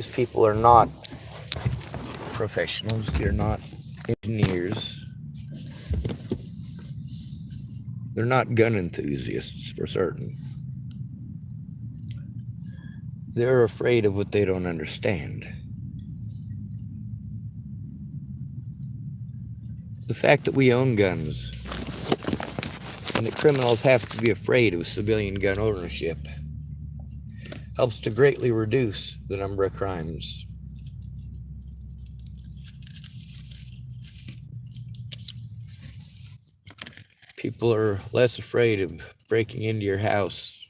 These people are not professionals, they're not engineers, they're not gun enthusiasts for certain. They're afraid of what they don't understand. The fact that we own guns and that criminals have to be afraid of civilian gun ownership helps to greatly reduce the number of crimes. People are less afraid of breaking into your house,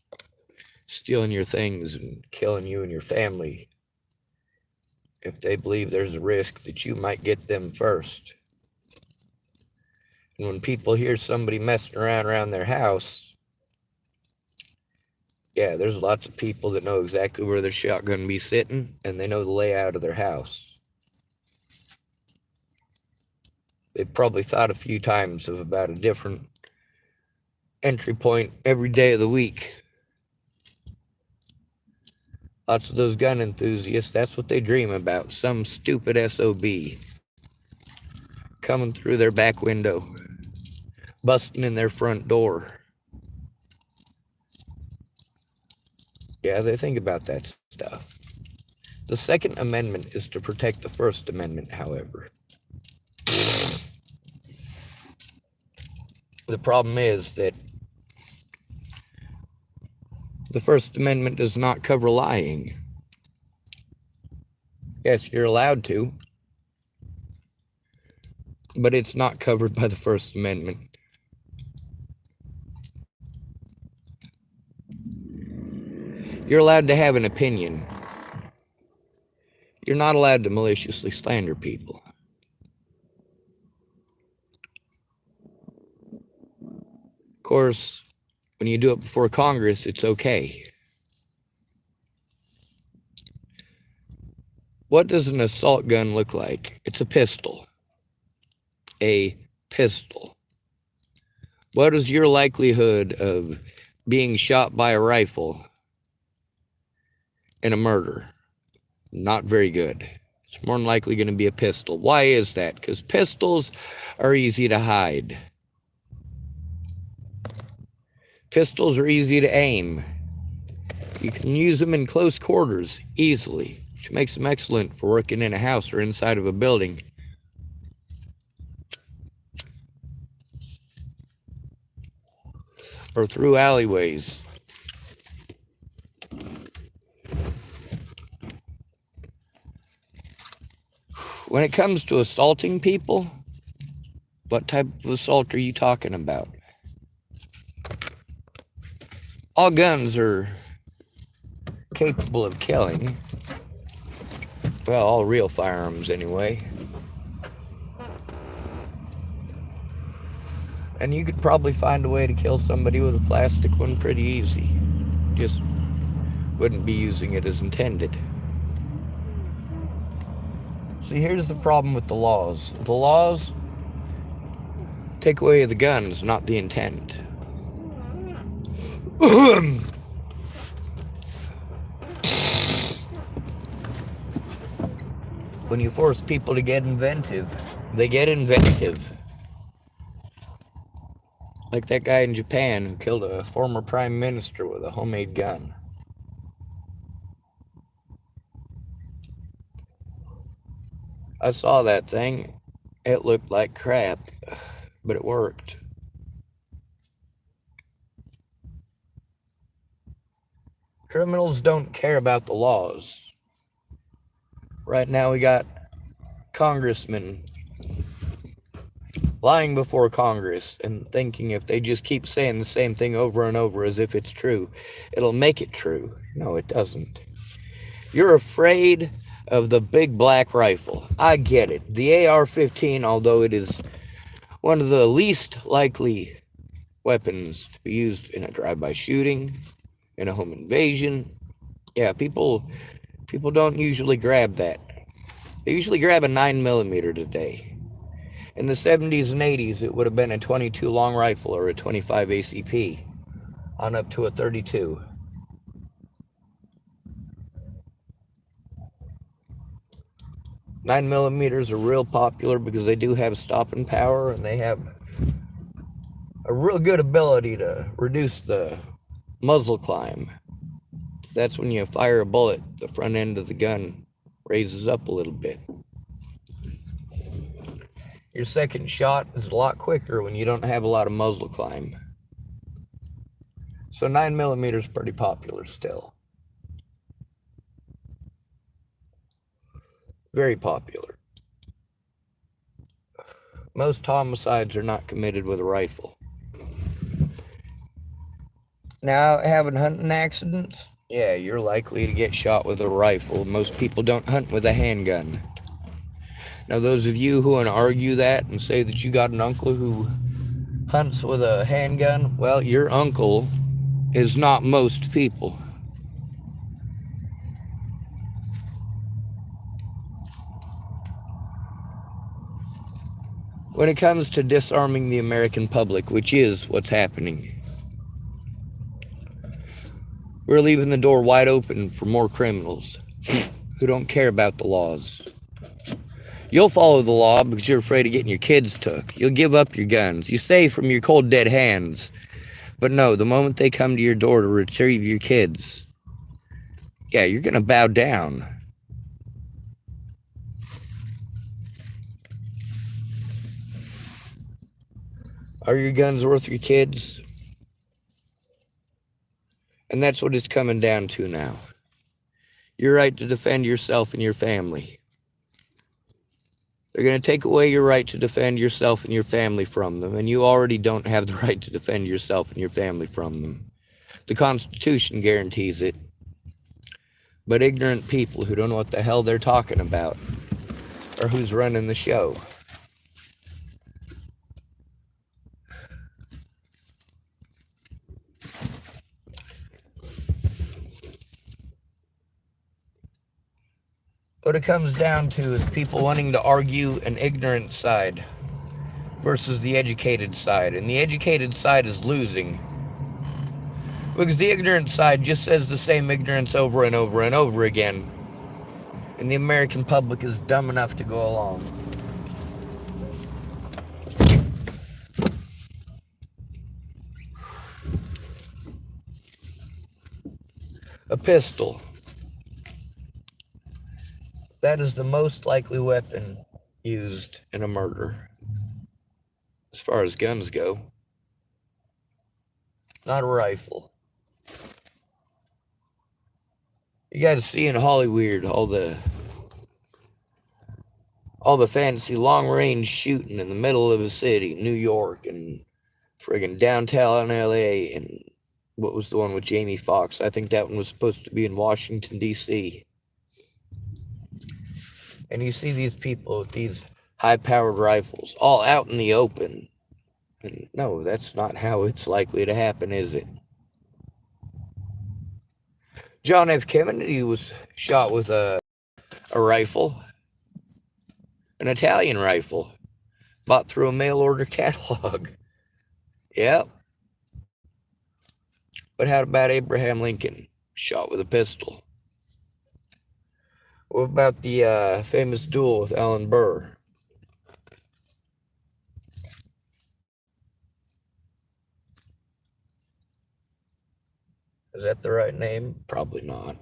stealing your things, and killing you and your family if they believe there's a risk that you might get them first. And when people hear somebody messing around their house, yeah, there's lots of people that know exactly where their shotgun be sitting, and they know the layout of their house. They've probably thought a few times of about a different entry point every day of the week. Lots of those gun enthusiasts, that's what they dream about. Some stupid SOB coming through their back window, busting in their front door. Yeah, they think about that stuff. The Second Amendment is to protect the First Amendment, however. The problem is that the First Amendment does not cover lying. Yes, you're allowed to, but it's not covered by the First Amendment. You're allowed to have an opinion. You're not allowed to maliciously slander people. Of course, when you do it before Congress, it's okay. What does an assault gun look like? It's a pistol. A pistol. What is your likelihood of being shot by a rifle in a murder? Not very good. It's more than likely going to be a pistol. Why is that? Because pistols are easy to hide. Pistols are easy to aim. You can use them in close quarters easily, which makes them excellent for working in a house or inside of a building. Or through alleyways. When it comes to assaulting people, what type of assault are you talking about? All guns are capable of killing. Well, all real firearms anyway. And you could probably find a way to kill somebody with a plastic one pretty easy. Just wouldn't be using it as intended. See, here's the problem with the laws. The laws take away the guns, not the intent. When you force people to get inventive, they get inventive. Like that guy in Japan who killed a former prime minister with a homemade gun. I saw that thing. It looked like crap, but it worked. Criminals don't care about the laws. Right now we got congressmen lying before Congress and thinking if they just keep saying the same thing over and over as if it's true, it'll make it true. No, it doesn't. You're afraid of the big black rifle. I get it. The AR-15, although it is one of the least likely weapons to be used in a drive-by shooting, in a home invasion, yeah, people don't usually grab that. They usually grab a 9mm today. In the 70s and 80s, it would have been a 22 long rifle or a 25 ACP on up to a 32. 9mm are real popular because they do have stopping power and they have a real good ability to reduce the muzzle climb. That's when you fire a bullet, the front end of the gun raises up a little bit. Your second shot is a lot quicker when you don't have a lot of muzzle climb. So 9mm is pretty popular still. Very popular. Most homicides are not committed with a rifle. Now, having hunting accidents, yeah, you're likely to get shot with a rifle. Most people don't hunt with a handgun. Now, those of you who want to argue that and say that you got an uncle who hunts with a handgun, well, your uncle is not most people. When it comes to disarming the American public, which is what's happening, we're leaving the door wide open for more criminals who don't care about the laws. You'll follow the law because you're afraid of getting your kids took. You'll give up your guns. You say from your cold, dead hands. But no, the moment they come to your door to retrieve your kids, yeah, you're going to bow down. Are your guns worth your kids? And that's what it's coming down to now. Your right to defend yourself and your family. They're going to take away your right to defend yourself and your family from them, and you already don't have the right to defend yourself and your family from them. The Constitution guarantees it. But ignorant people who don't know what the hell they're talking about or who's running the show. What it comes down to is people wanting to argue an ignorant side versus the educated side. And the educated side is losing. Because the ignorant side just says the same ignorance over and over and over again. And the American public is dumb enough to go along. A pistol. That is the most likely weapon used in a murder. As far as guns go. Not a rifle. You guys see in Hollywood all the fancy long-range shooting in the middle of a city, New York, and friggin' downtown LA, and what was the one with Jamie Foxx? I think that one was supposed to be in Washington, D.C. And you see these people with these high-powered rifles all out in the open. And no, that's not how it's likely to happen, is it? John F. Kennedy was shot with a rifle, an Italian rifle, bought through a mail-order catalog. Yep. But how about Abraham Lincoln, shot with a pistol? What about the famous duel with Alan Burr? Is that the right name? Probably not.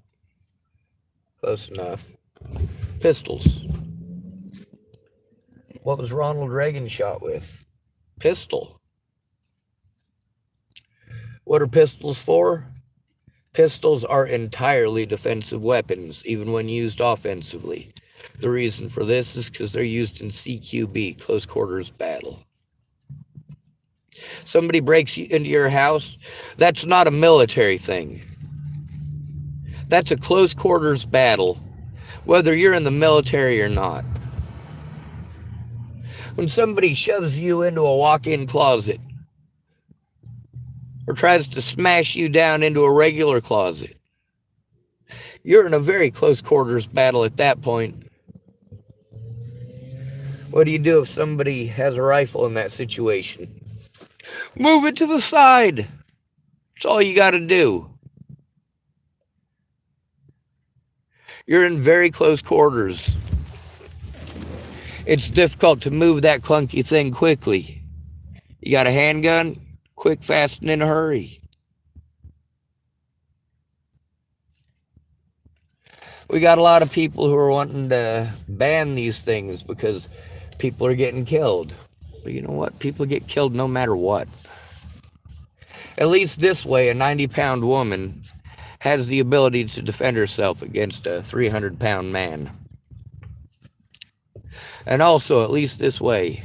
Close enough. Pistols. What was Ronald Reagan shot with? Pistol. What are pistols for? Pistols are entirely defensive weapons, even when used offensively. The reason for this is because they're used in CQB, close quarters battle. Somebody breaks into your house, that's not a military thing. That's a close quarters battle, whether you're in the military or not. When somebody shoves you into a walk-in closet, or tries to smash you down into a regular closet, you're in a very close quarters battle at that point. What do you do if somebody has a rifle in that situation? Move it to the side. That's all you got to do. You're in very close quarters. It's difficult to move that clunky thing quickly. You got a handgun? Quick, fast, and in a hurry. We got a lot of people who are wanting to ban these things because people are getting killed. But you know what? People get killed no matter what. At least this way, a 90-pound woman has the ability to defend herself against a 300-pound man. And also, at least this way,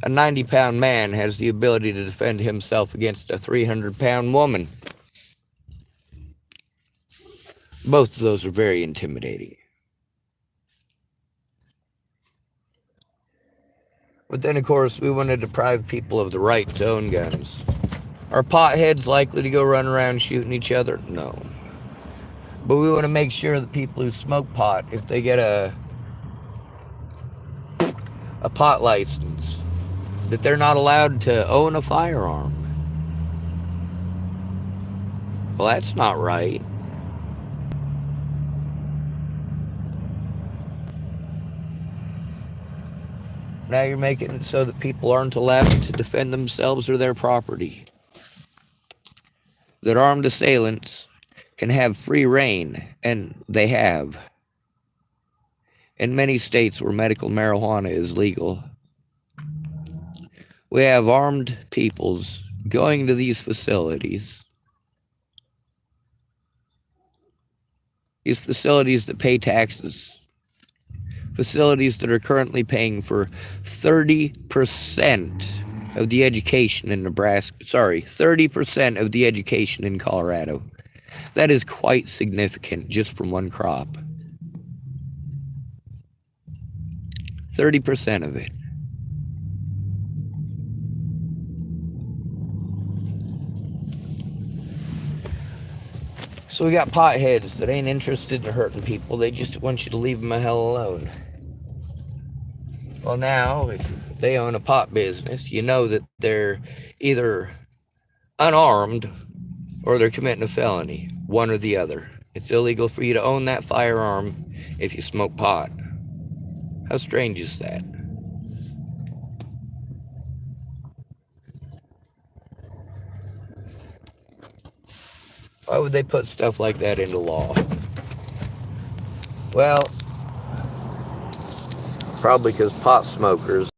a 90-pound man has the ability to defend himself against a 300-pound woman. Both of those are very intimidating. But then, of course, we want to deprive people of the right to own guns. Are potheads likely to go run around shooting each other? No. But we want to make sure that people who smoke pot, if they get a pot license, that they're not allowed to own a firearm. Well, that's not right. Now you're making it so that people aren't allowed to defend themselves or their property. That armed assailants can have free reign, and they have. In many states where medical marijuana is legal, we have armed peoples going to these facilities. These facilities that pay taxes. Facilities that are currently paying for 30% of the education in Nebraska. 30% of the education in Colorado. That is quite significant just from one crop. 30% of it. So we got potheads that ain't interested in hurting people. They just want you to leave them the hell alone. Well, now, if they own a pot business, you know that they're either unarmed or they're committing a felony. One or the other. It's illegal for you to own that firearm if you smoke pot. How strange is that? Why would they put stuff like that into law? Well, probably because pot smokers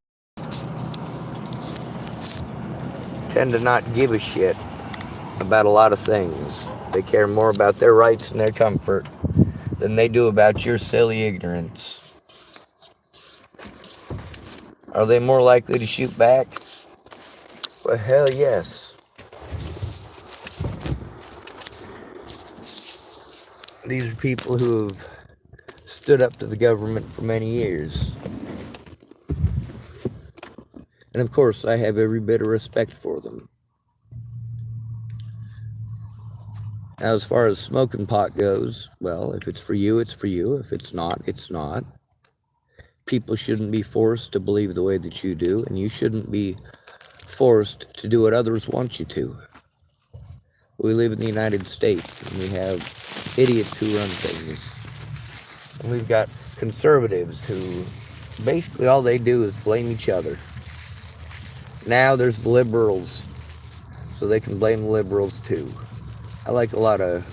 tend to not give a shit about a lot of things. They care more about their rights and their comfort than they do about your silly ignorance. Are they more likely to shoot back? Well, hell yes. These are people who have stood up to the government for many years. And of course, I have every bit of respect for them. Now, as far as smoking pot goes, well, if it's for you, it's for you. If it's not, it's not. People shouldn't be forced to believe the way that you do, and you shouldn't be forced to do what others want you to. We live in the United States, and we have idiots who run things. And we've got conservatives who basically all they do is blame each other. Now there's the liberals, so they can blame the liberals too. I like a lot of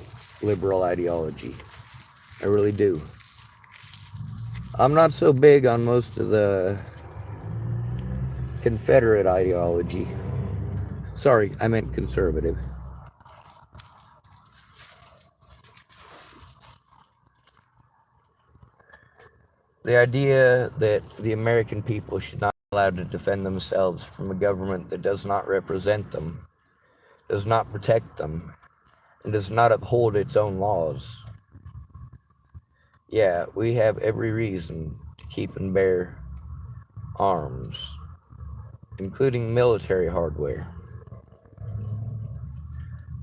liberal ideology. I really do. I'm not so big on most of the Confederate ideology. Sorry, I meant conservative. The idea that the American people should not be allowed to defend themselves from a government that does not represent them, does not protect them, and does not uphold its own laws. Yeah, we have every reason to keep and bear arms, including military hardware.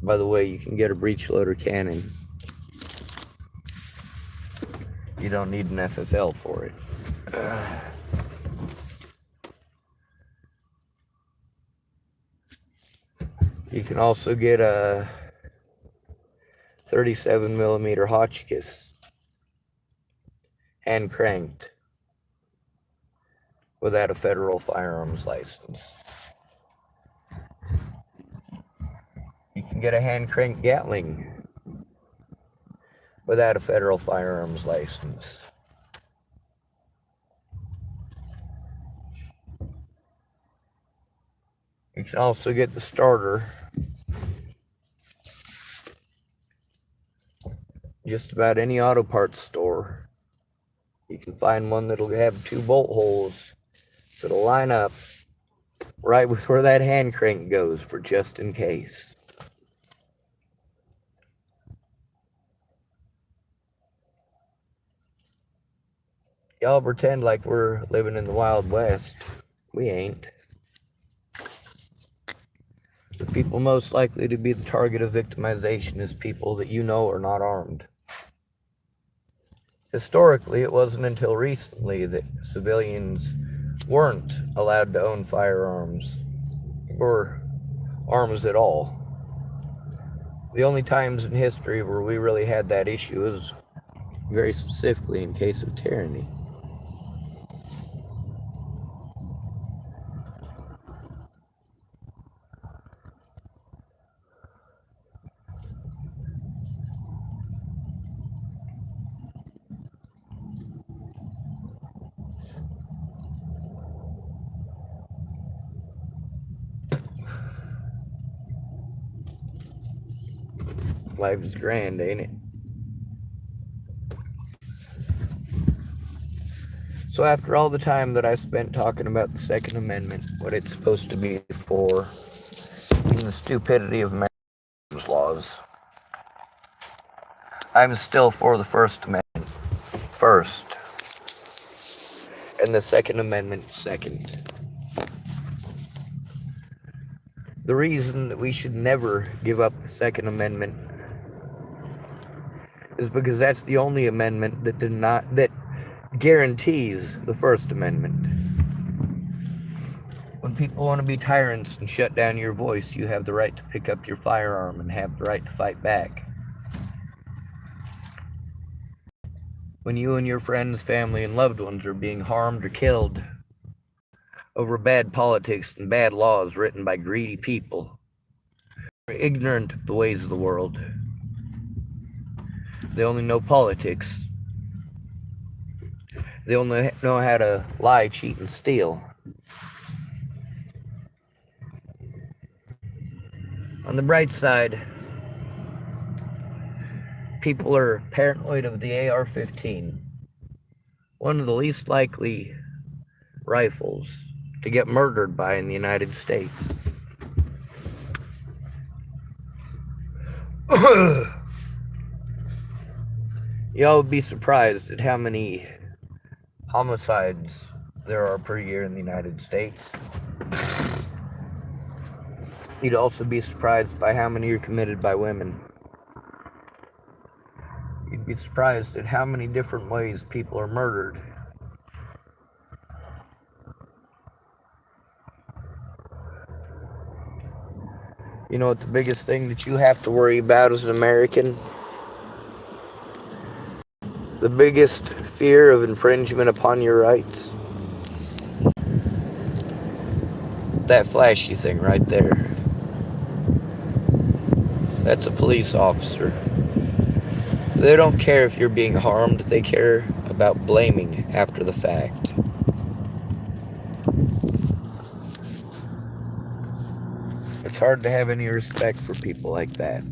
By the way, you can get a breech loader cannon. You don't need an FFL for it. You can also get a 37mm Hotchkiss, hand cranked. without a federal firearms license. You can get a hand-cranked Gatling without a federal firearms license. You can also get the starter just about any auto parts store. You can find one that'll have 2 bolt holes that'll line up right with where that hand crank goes for just in case. Y'all pretend like we're living in the Wild West. We ain't. The people most likely to be the target of victimization is people that you know are not armed. Historically, it wasn't until recently that civilians weren't allowed to own firearms or arms at all. The only times in history where we really had that issue is very specifically in case of tyranny. Life is grand, ain't it? So after all the time that I spent talking about the Second Amendment, what it's supposed to be for, and the stupidity of America's laws, I'm still for the First Amendment first, and the Second Amendment second. The reason that we should never give up the Second Amendment is because that's the only amendment that guarantees the First Amendment. When people want to be tyrants and shut down your voice, you have the right to pick up your firearm and have the right to fight back. When you and your friends, family, and loved ones are being harmed or killed over bad politics and bad laws written by greedy people, ignorant of the ways of the world. They only know politics. They only know how to lie, cheat, and steal. On the bright side, people are paranoid of the AR-15, one of the least likely rifles to get murdered by in the United States. Y'all would be surprised at how many homicides there are per year in the United States. You'd also be surprised by how many are committed by women. You'd be surprised at how many different ways people are murdered. You know what the biggest thing that you have to worry about as an American? The biggest fear of infringement upon your rights? That flashy thing right there. That's a police officer. They don't care if you're being harmed, they care about blaming after the fact. It's hard to have any respect for people like that,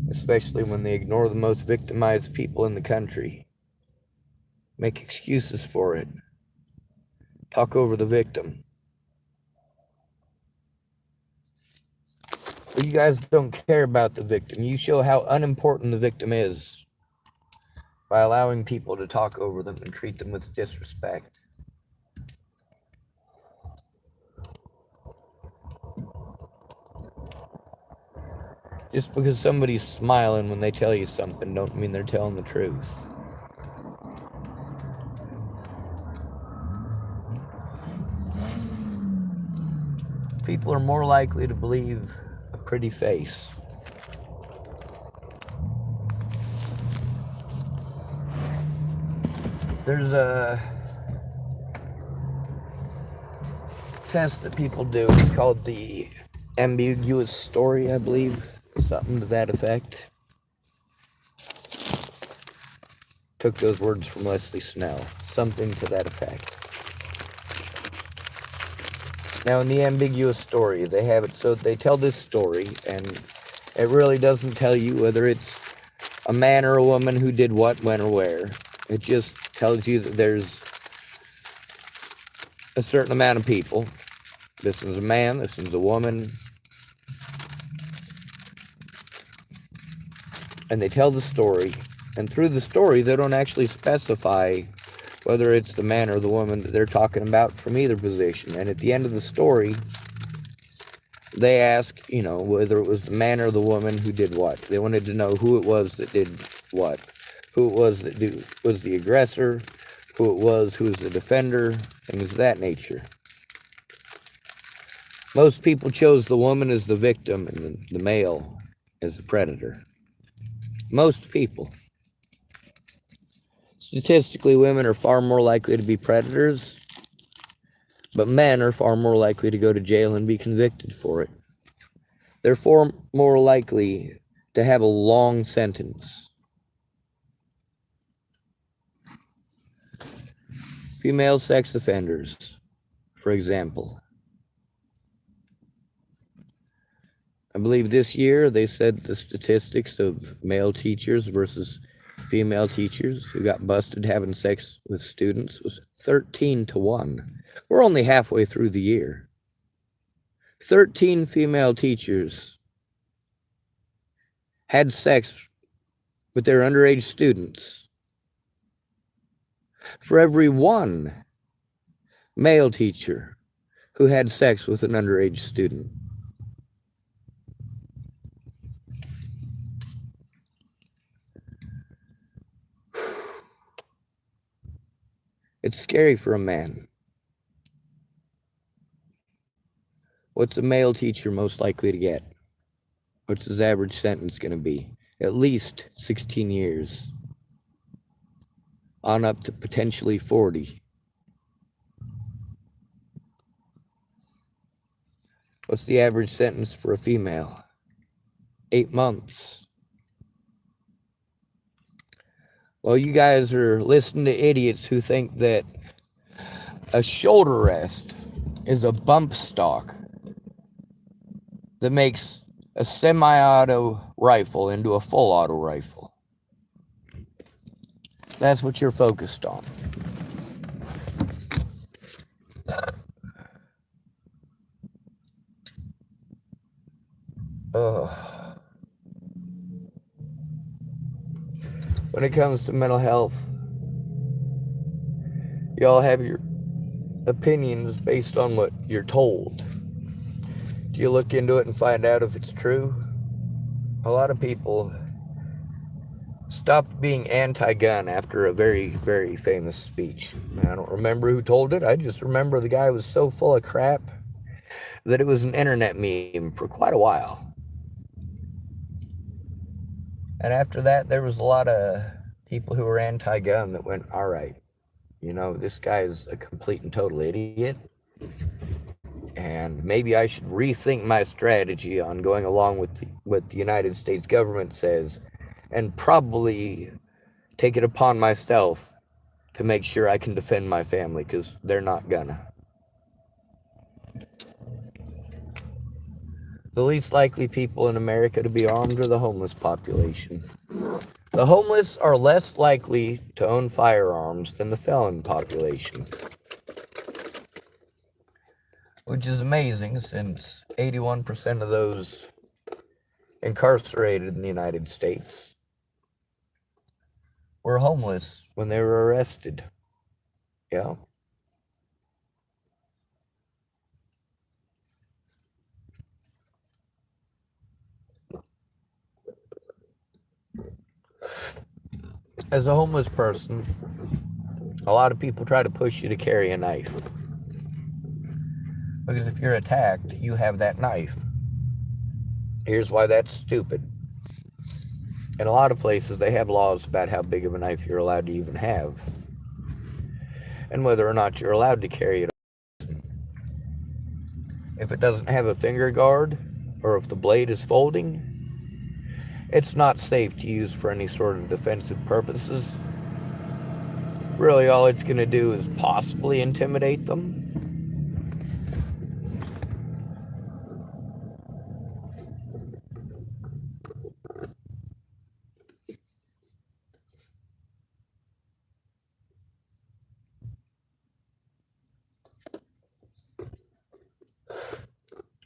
especially when they ignore the most victimized people in the country, make excuses for it, talk over the victim. But you guys don't care about the victim. You show how unimportant the victim is by allowing people to talk over them and treat them with disrespect. Just because somebody's smiling when they tell you something don't mean they're telling the truth. People are more likely to believe a pretty face. There's test that people do is called the ambiguous story, I believe. Something to that effect. Took those words from Leslie Snell. Something to that effect. Now, in the ambiguous story, they have it so they tell this story, and it really doesn't tell you whether it's a man or a woman who did what, when, or where. It just tells you that there's a certain amount of people. This is a man, this is a woman. And they tell the story, and through the story, they don't actually specify whether it's the man or the woman that they're talking about from either position. And at the end of the story, they ask, whether it was the man or the woman who did what. They wanted to know who it was that did what, who it was that was the aggressor, who it was who was the defender, things of that nature. Most people chose the woman as the victim and the male as the predator. Most people. Statistically, women are far more likely to be predators, but men are far more likely to go to jail and be convicted for it. They're far more likely to have a long sentence. Female sex offenders, for example. I believe this year they said the statistics of male teachers versus female teachers who got busted having sex with students was 13-1. We're only halfway through the year. 13 female teachers had sex with their underage students. For every one male teacher who had sex with an underage student. It's scary for a man. What's a male teacher most likely to get? What's his average sentence going to be? At least 16 years. On up to potentially 40. What's the average sentence for a female? 8 months. Well, you guys are listening to idiots who think that a shoulder rest is a bump stock that makes a semi-auto rifle into a full auto rifle. That's what you're focused on. When it comes to mental health, y'all have your opinions based on what you're told. Do you look into it and find out if it's true? A lot of people stopped being anti-gun after a very, very famous speech. I don't remember who told it. I just remember the guy was so full of crap that it was an internet meme for quite a while. And after that, there was a lot of people who were anti-gun that went, all right, this guy is a complete and total idiot. And maybe I should rethink my strategy on going along with what the United States government says and probably take it upon myself to make sure I can defend my family, because they're not gonna. The least likely people in America to be armed are the homeless population. The homeless are less likely to own firearms than the felon population. Which is amazing, since 81% of those incarcerated in the United States were homeless when they were arrested. Yeah. As a homeless person, a lot of people try to push you to carry a knife. Because if you're attacked, you have that knife. Here's why that's stupid. In a lot of places, they have laws about how big of a knife you're allowed to even have, and whether or not you're allowed to carry it. if it doesn't have a finger guard, or if the blade is folding, it's not safe to use for any sort of defensive purposes. Really, all it's going to do is possibly intimidate them.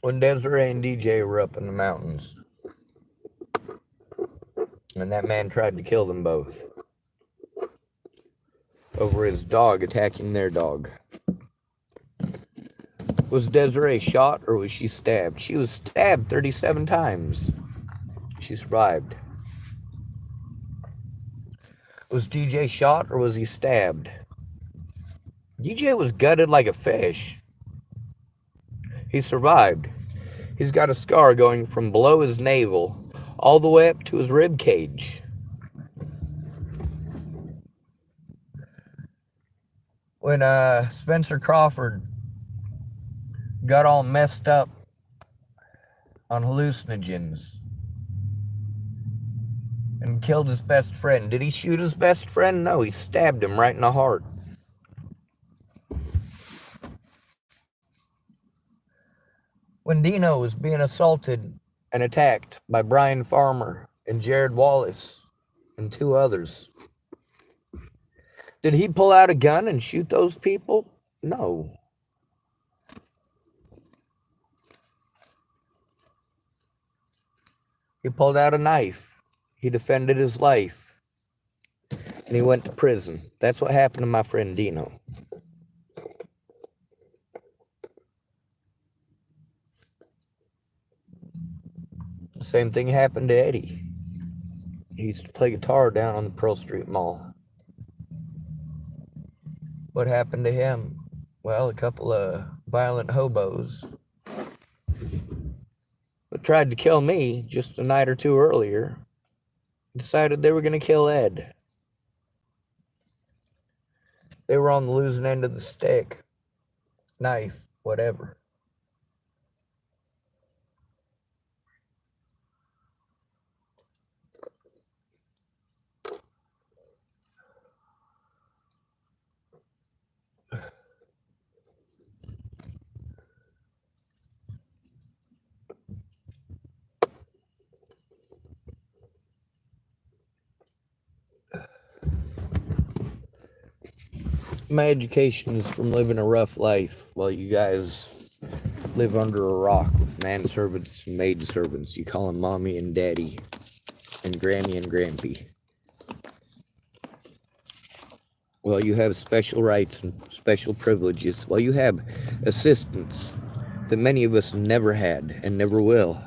When Desiree and DJ were up in the mountains, and that man tried to kill them both over his dog attacking their dog. Was Desiree shot or was she stabbed? She was stabbed 37 times. She survived. Was DJ shot or was he stabbed? DJ was gutted like a fish. He survived. He's got a scar going from below his navel all the way up to his rib cage. When Spencer Crawford got all messed up on hallucinogens and killed his best friend, did he shoot his best friend? No, he stabbed him right in the heart. When Dino was being assaulted and attacked by Brian Farmer and Jared Wallace and 2 others, did he pull out a gun and shoot those people? No. He pulled out a knife. He defended his life. And he went to prison. That's what happened to my friend Dino. The same thing happened to Eddie. He used to play guitar down on the Pearl Street Mall. What happened to him? Well, a couple of violent hobos that tried to kill me just a night or 2 earlier decided they were going to kill Ed. They were on the losing end of the stick, knife, whatever. My education is from living a rough life while you guys live under a rock with manservants and maidservants. You call them mommy and daddy and grammy and grampy. Well, you have special rights and special privileges. Well, you have assistance that many of us never had and never will.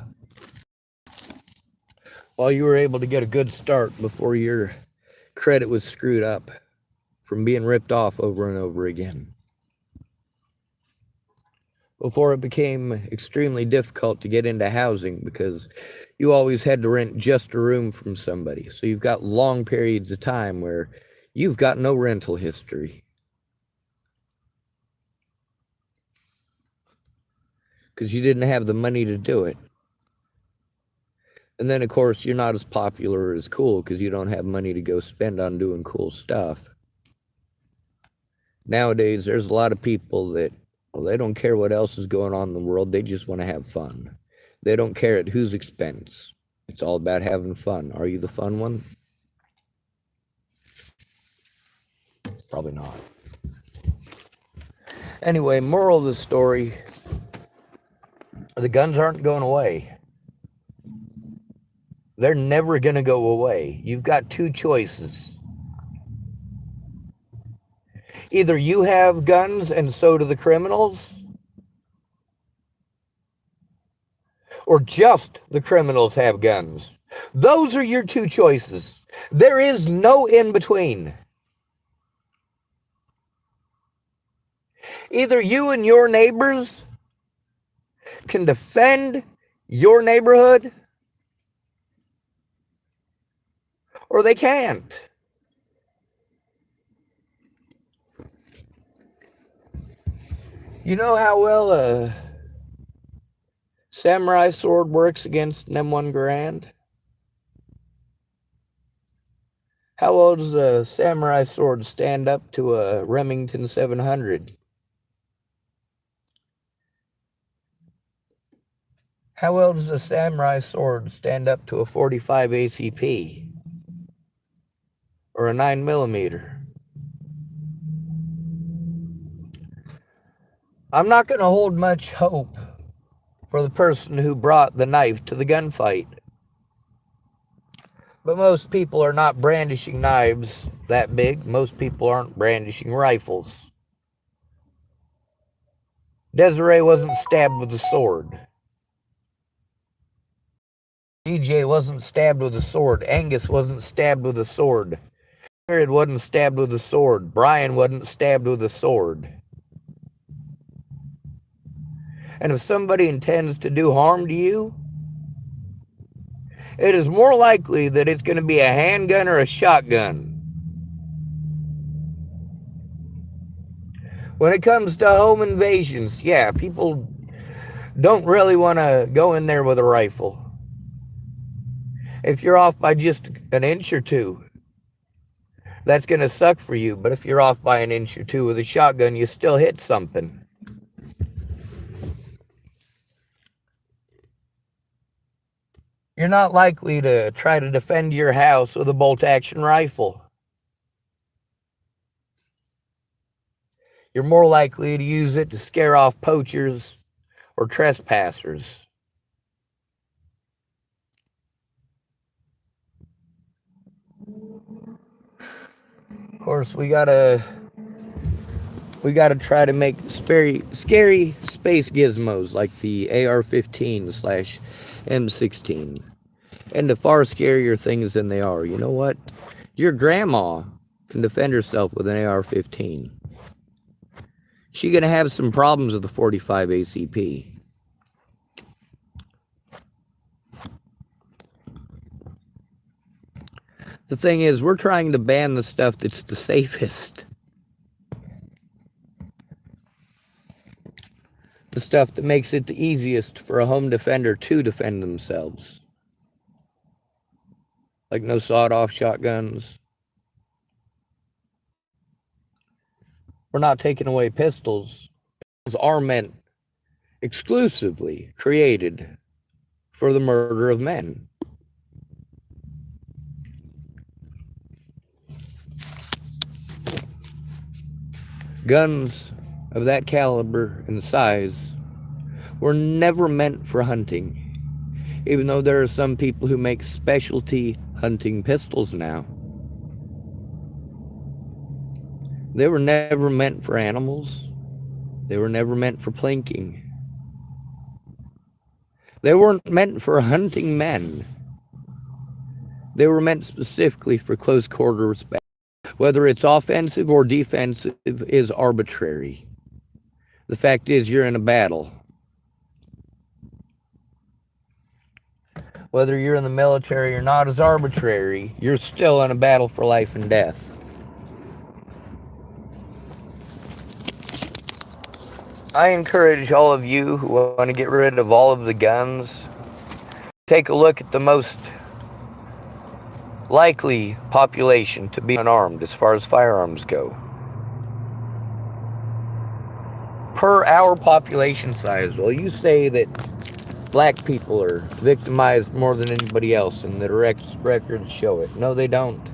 While you were able to get a good start before your credit was screwed up from being ripped off over and over again. Before it became extremely difficult to get into housing because you always had to rent just a room from somebody. So you've got long periods of time where you've got no rental history. Because you didn't have the money to do it. And then, of course, you're not as popular or as cool because you don't have money to go spend on doing cool stuff. Nowadays, there's a lot of people that, well, they don't care what else is going on in the world. They just want to have fun. They don't care at whose expense. It's all about having fun. Are you the fun one? Probably not. Anyway, moral of the story, the guns aren't going away. They're never going to go away. You've got 2 choices. Either you have guns and so do the criminals, or just the criminals have guns. Those are your 2 choices. There is no in between. Either you and your neighbors can defend your neighborhood, or they can't. You know how well Samurai sword works against an M1 Garand. How well does a samurai sword stand up to a Remington 700? How well does a samurai sword stand up to a 45 ACP? Or a 9mm? I'm not going to hold much hope for the person who brought the knife to the gunfight. But most people are not brandishing knives that big. Most people aren't brandishing rifles. Desiree wasn't stabbed with a sword. DJ wasn't stabbed with a sword. Angus wasn't stabbed with a sword. Jared wasn't stabbed with a sword. Brian wasn't stabbed with a sword. And if somebody intends to do harm to you, it is more likely that it's going to be a handgun or a shotgun. When it comes to home invasions, yeah, people don't really want to go in there with a rifle. If you're off by just an inch or two, that's going to suck for you. But if you're off by an inch or two with a shotgun, you still hit something. You're not likely to try to defend your house with a bolt-action rifle. You're more likely to use it to scare off poachers or trespassers. Of course, we gotta try to make scary space gizmos like the AR-15/M16 into far scarier things than they are. You know what? Your grandma can defend herself with an AR-15. She's going to have some problems with the 45 ACP. The thing is, we're trying to ban the stuff that's the safest. The stuff that makes it the easiest for a home defender to defend themselves. Like no sawed-off shotguns. We're not taking away pistols. Pistols are meant exclusively created for the murder of men. Guns of that caliber and size were never meant for hunting, even though there are some people who make specialty hunting pistols now. They were never meant for animals. They were never meant for plinking. They weren't meant for hunting men. They were meant specifically for close quarters battle. Whether it's offensive or defensive is arbitrary. The fact is, you're in a battle. Whether you're in the military or not is arbitrary. You're still in a battle for life and death. I encourage all of you who want to get rid of all of the guns, take a look at the most likely population to be unarmed as far as firearms go. Per our population size, well, you say that black people are victimized more than anybody else, and the records show it. No, they don't.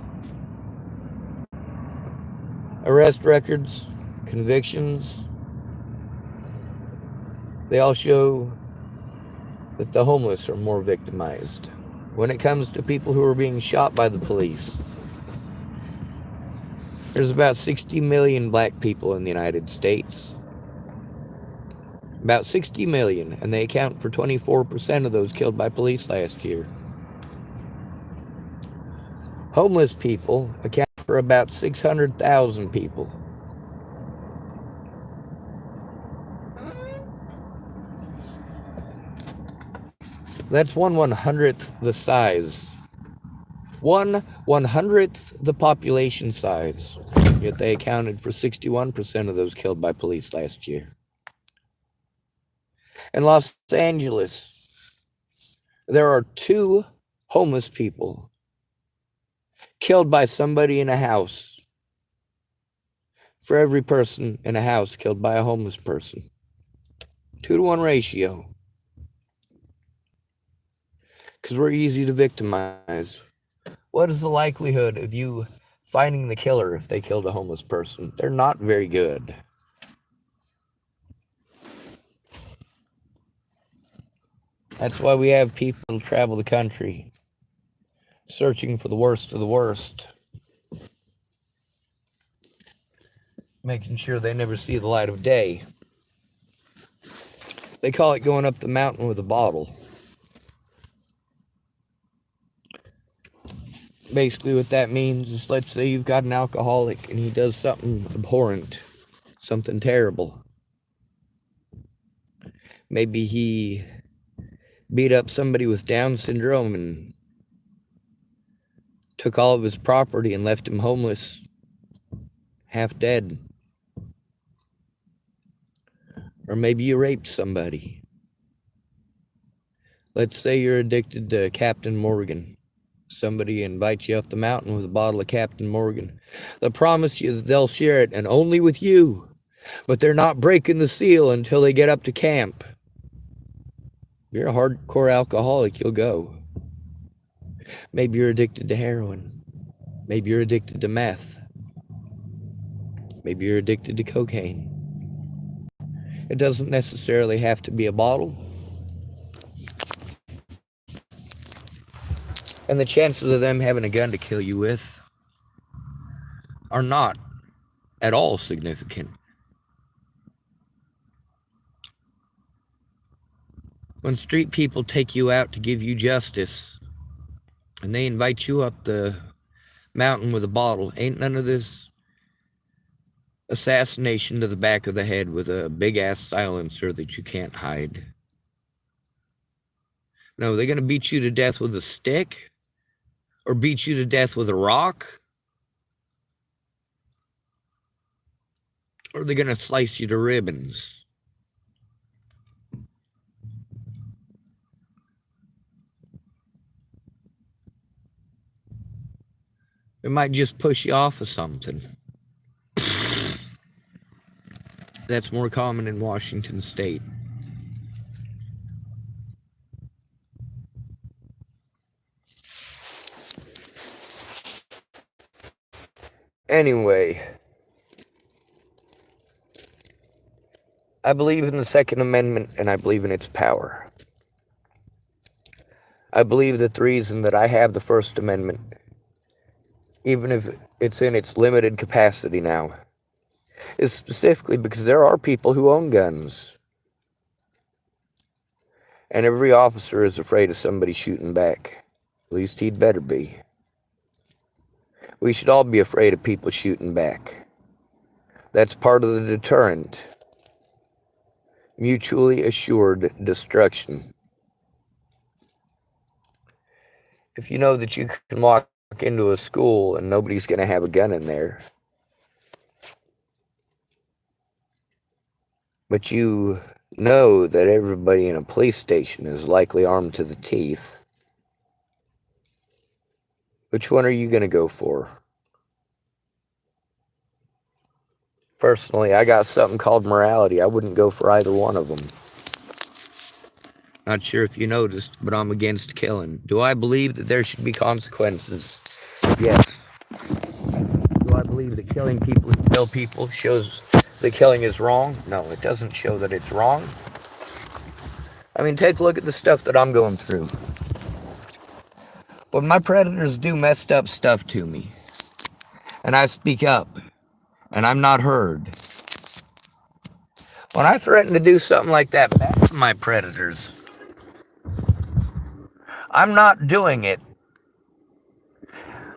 Arrest records, convictions, they all show that the homeless are more victimized. When it comes to people who are being shot by the police, there's about 60 million black people in the United States. About 60 million, and they account for 24% of those killed by police last year. Homeless people account for about 600,000 people. That's 1/100th the size. 1/100th the population size. Yet they accounted for 61% of those killed by police last year. In Los Angeles, There are 2 homeless people killed by somebody in a house for every person in a house killed by a homeless person. 2-to-1 ratio. Because we're easy to victimize. What is the likelihood of you finding the killer if they killed a homeless person? They're not very good. That's why we have people travel the country, searching for the worst of the worst, making sure they never see the light of day. They call it going up the mountain with a bottle. Basically what that means is, let's say you've got an alcoholic and he does something abhorrent, something terrible. Maybe he beat up somebody with Down syndrome and took all of his property and left him homeless, half dead. Or maybe you raped somebody. Let's say you're addicted to Captain Morgan. Somebody invites you up the mountain with a bottle of Captain Morgan. They'll promise you that they'll share it, and only with you. But they're not breaking the seal until they get up to camp. If you're a hardcore alcoholic, you'll go. Maybe you're addicted to heroin. Maybe you're addicted to meth. Maybe you're addicted to cocaine. It doesn't necessarily have to be a bottle. And the chances of them having a gun to kill you with are not at all significant. When street people take you out to give you justice, and they invite you up the mountain with a bottle, ain't none of this assassination to the back of the head with a big-ass silencer that you can't hide. No, they're going to beat you to death with a stick? Or beat you to death with a rock? Or they're going to slice you to ribbons? They might just push you off of something. That's more common in Washington State. Anyway, I believe in the Second Amendment, and I believe in its power. I believe that the reason that I have the First Amendment, even if it's in its limited capacity now, is specifically because there are people who own guns. And every officer is afraid of somebody shooting back. At least he'd better be. We should all be afraid of people shooting back. That's part of the deterrent. Mutually assured destruction. If you know that you can walk into a school and nobody's going to have a gun in there, but you know that everybody in a police station is likely armed to the teeth, which one are you going to go for? Personally, I got something called morality. I wouldn't go for either one of them. Not sure if you noticed, but I'm against killing. Do I believe that there should be consequences? Yes. Do I believe that killing people who kill people shows that killing is wrong? No, it doesn't show that it's wrong. I mean, take a look at the stuff that I'm going through. When my predators do messed up stuff to me, and I speak up, and I'm not heard. When I threaten to do something like that back to my predators, I'm not doing it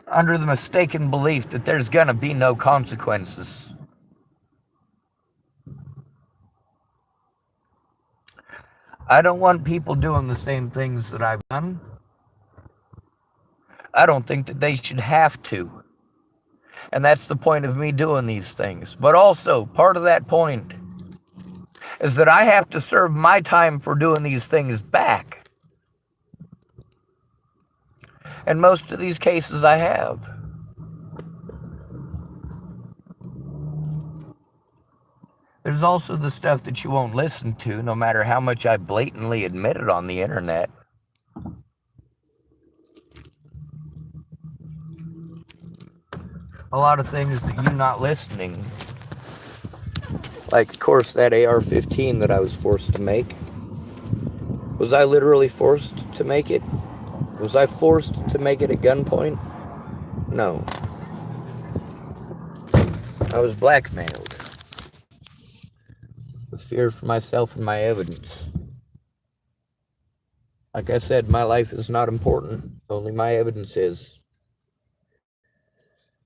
under the mistaken belief that there's gonna be no consequences. I don't want people doing the same things that I've done. I don't think that they should have to. And that's the point of me doing these things. But also, part of that point is that I have to serve my time for doing these things back. And most of these cases I have. There's also the stuff that you won't listen to, no matter how much I blatantly admit it on the internet. A lot of things that you not listening. Like, of course, that AR-15 that I was forced to make. Was I literally forced to make it? Was I forced to make it at gunpoint? No. I was blackmailed. With fear for myself and my evidence. Like I said, my life is not important. Only my evidence is.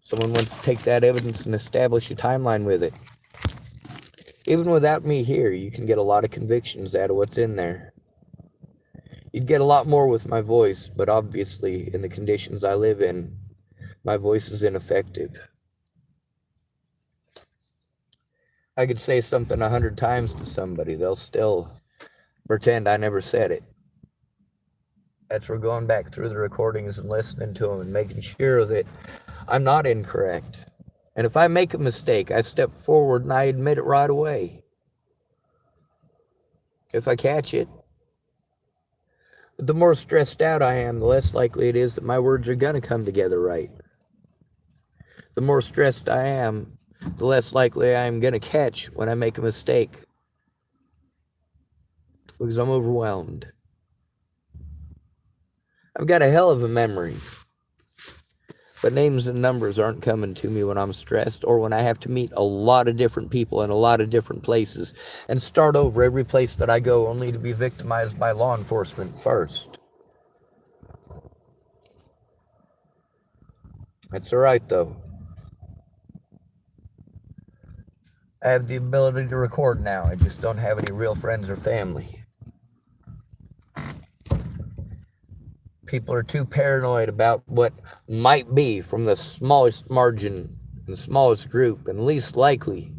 Someone wants to take that evidence and establish a timeline with it. Even without me here, you can get a lot of convictions out of what's in there. You'd get a lot more with my voice, but obviously, in the conditions I live in, my voice is ineffective. I could say something 100 times to somebody, they'll still pretend I never said it. That's where going back through the recordings and listening to them and making sure that I'm not incorrect. And if I make a mistake, I step forward and I admit it right away. If I catch it. But the more stressed out I am, the less likely it is that my words are going to come together right. The more stressed I am, the less likely I am going to catch when I make a mistake. Because I'm overwhelmed. I've got a hell of a memory. But names and numbers aren't coming to me when I'm stressed or when I have to meet a lot of different people in a lot of different places and start over every place that I go only to be victimized by law enforcement first. That's all right, though. I have the ability to record now. I just don't have any real friends or family. People are too paranoid about what might be from the smallest margin, the smallest group, and least likely.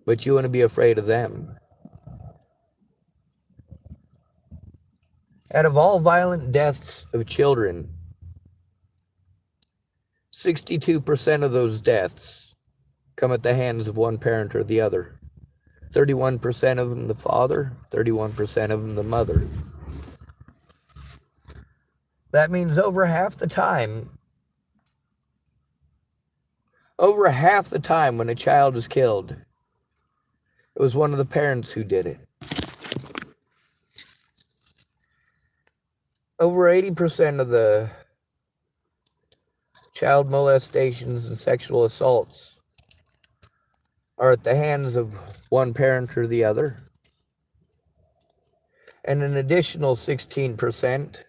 But you want to be afraid of them. Out of all violent deaths of children, 62% of those deaths come at the hands of one parent or the other. 31% of them the father, 31% of them the mother. That means over half the time when a child is killed, it was one of the parents who did it. Over 80% of the child molestations and sexual assaults are at the hands of one parent or the other. And an additional 16%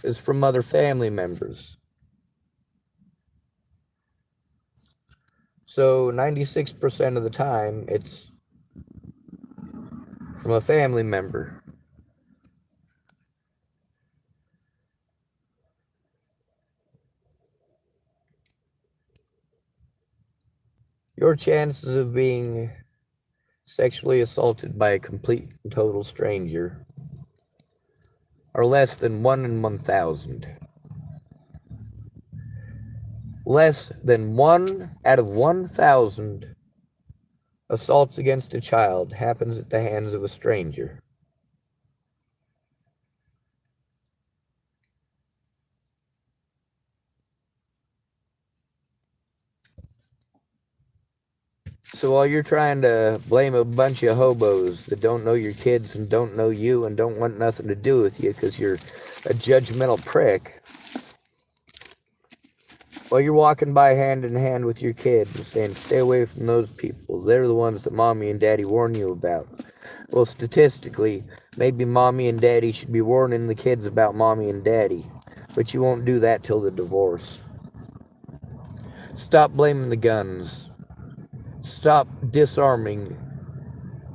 is from other family members. So 96% of the time, it's from a family member. Your chances of being sexually assaulted by a complete and total stranger are less than 1 in 1,000. Less than 1 out of 1,000 assaults against a child happens at the hands of a stranger. So while you're trying to blame a bunch of hobos that don't know your kids and don't know you and don't want nothing to do with you because you're a judgmental prick, while you're walking by hand in hand with your kid and saying, stay away from those people, they're the ones that mommy and daddy warn you about. Well, statistically, maybe mommy and daddy should be warning the kids about mommy and daddy, but you won't do that till the divorce. Stop blaming the guns. Stop disarming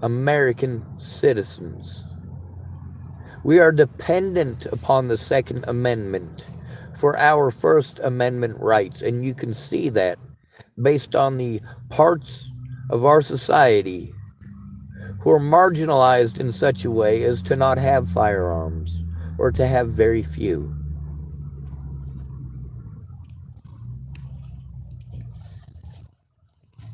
American citizens. We are dependent upon the Second Amendment for our First Amendment rights, and you can see that based on the parts of our society who are marginalized in such a way as to not have firearms, or to have very few.